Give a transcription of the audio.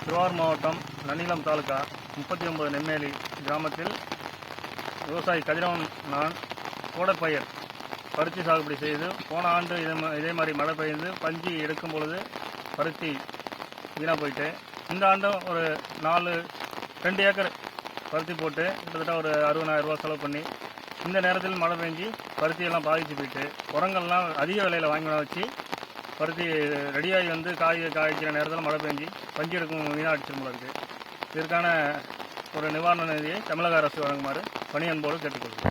திருவாரூர் மாவட்டம் நன்னிலம் தாலுகா 39 நெம்மேலி கிராமத்தில் விவசாயி கதிரவன் நான் கோடைப்பயிர் பருத்தி சாகுபடி செய்து போன ஆண்டு இதே மாதிரி மழை பெய்து பஞ்சு எடுக்கும் பொழுது பருத்தி வீணாக போயிட்டு இந்த ஆண்டும் ஒரு 2 ஏக்கர் பருத்தி போட்டு கிட்டத்தட்ட ஒரு 60,000 ரூபா செலவு பண்ணி இந்த நேரத்தில் மழை பெஞ்சு பருத்தியெல்லாம் பாதிச்சு போயிட்டு உரங்கள்லாம் அதிக விலையில் வாங்கி வச்சு பருத்தி ரெடியாகி வந்து காய்க்கிற நேரத்தில் மழை பெஞ்சு பஞ்சு எடுக்கும் வீணாக அடிச்சிருமல இருக்குது. இதற்கான ஒரு நிவாரண நிதியை தமிழக அரசு வழங்குமாறு பணியன்போடு கேட்டுக்கொள்கிறேன்.